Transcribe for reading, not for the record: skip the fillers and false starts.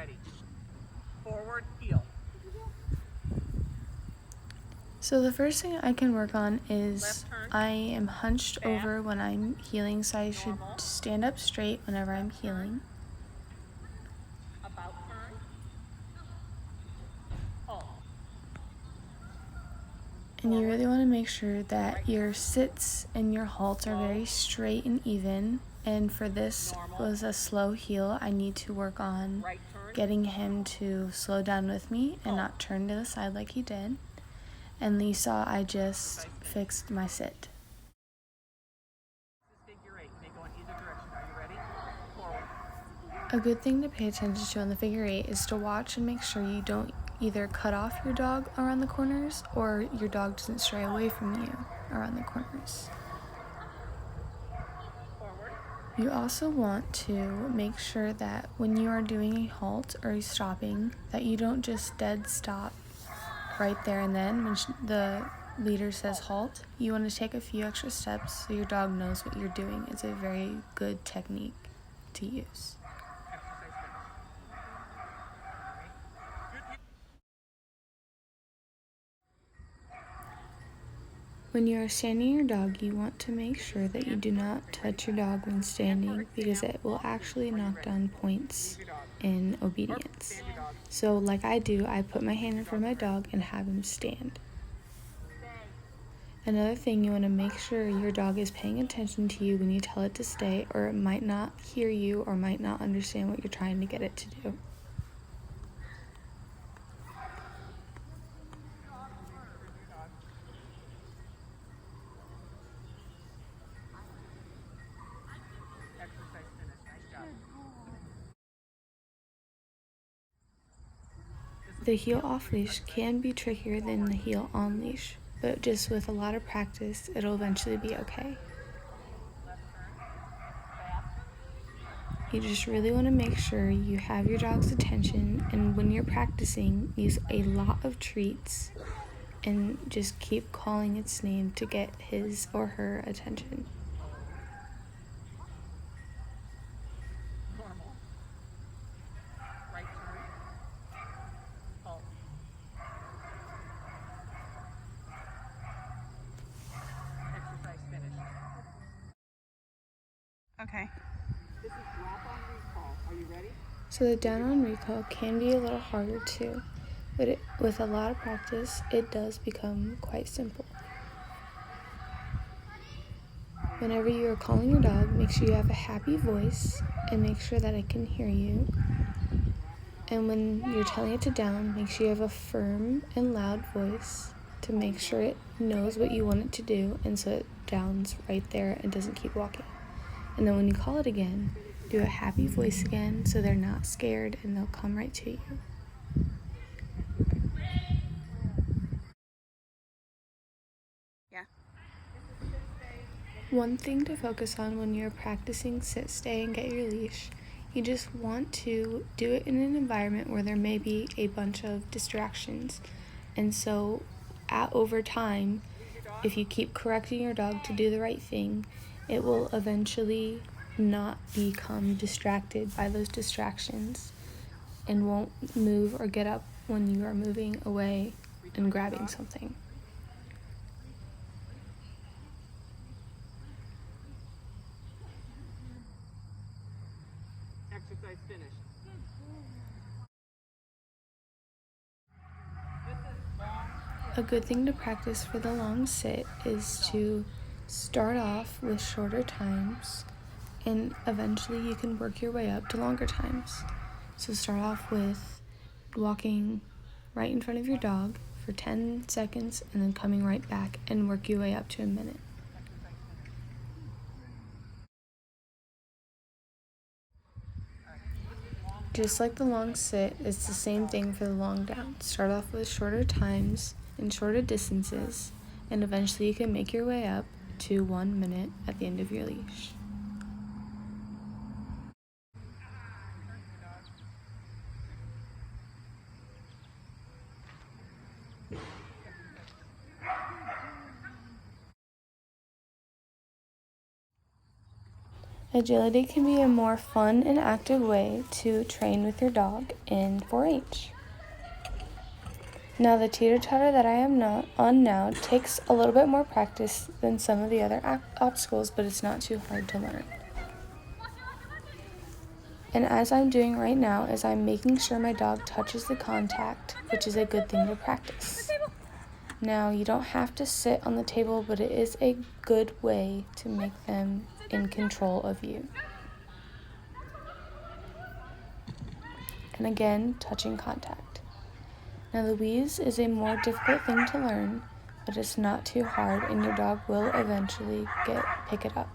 ready. Forward, heel. So the first thing I can work on is I am hunched over when I'm heeling, so I should stand up straight whenever I'm heeling. About turn. Halt. And you really want to make sure that your sits and your halts are very straight and even. And for this was a slow heel, I need to work on getting him to slow down with me and not turn to the side like he did. And you saw I just fixed my sit. Figure eight. They go in either direction. Are you ready? Forward. A good thing to pay attention to on the figure eight is to watch and make sure you don't either cut off your dog around the corners or your dog doesn't stray away from you around the corners. You also want to make sure that when you are doing a halt or a stopping, that you don't just dead stop right there and then when the leader says halt. You want to take a few extra steps so your dog knows what you're doing. It's a very good technique to use. When you are standing your dog, you want to make sure that you do not touch your dog when standing because it will actually knock down points in obedience. So like I do, I put my hand in front of my dog and have him stand. Another thing, you want to make sure your dog is paying attention to you when you tell it to stay, or it might not hear you or might not understand what you're trying to get it to do. Exercise finished. Nice job. The heel off leash can be trickier than the heel on leash, but just with a lot of practice, it'll eventually be okay. You just really want to make sure you have your dog's attention, and when you're practicing, use a lot of treats and just keep calling its name to get his or her attention. Normal. Right turn. Halt. Exercise finished. Okay. This is drop on recall. Are you ready? So the down on recall can be a little harder too, but with a lot of practice, it does become quite simple. Whenever you are calling your dog, make sure you have a happy voice and make sure that it can hear you. And when you're telling it to down, make sure you have a firm and loud voice to make sure it knows what you want it to do, and so it downs right there and doesn't keep walking. And then when you call it again, do a happy voice again so they're not scared and they'll come right to you. Yeah. One thing to focus on when you're practicing sit, stay, and get your leash, you just want to do it in an environment where there may be a bunch of distractions. And so over time, if you keep correcting your dog to do the right thing, it will eventually not become distracted by those distractions and won't move or get up when you are moving away and grabbing something. Exercise finished. A good thing to practice for the long sit is to start off with shorter times, and eventually you can work your way up to longer times. So start off with walking right in front of your dog for 10 seconds and then coming right back and work your way up to a minute. Just like the long sit, it's the same thing for the long down. Start off with shorter times and shorter distances, and eventually you can make your way up to 1 minute at the end of your leash. Agility can be a more fun and active way to train with your dog in 4-H. Now, the teeter-totter that I am on now takes a little bit more practice than some of the other obstacles, but it's not too hard to learn. And as I'm doing right now is I'm making sure my dog touches the contact, which is a good thing to practice. Now, you don't have to sit on the table, but it is a good way to make them in control of you. And again, touching contact. Now, the wheeze is a more difficult thing to learn, but it's not too hard and your dog will eventually pick it up.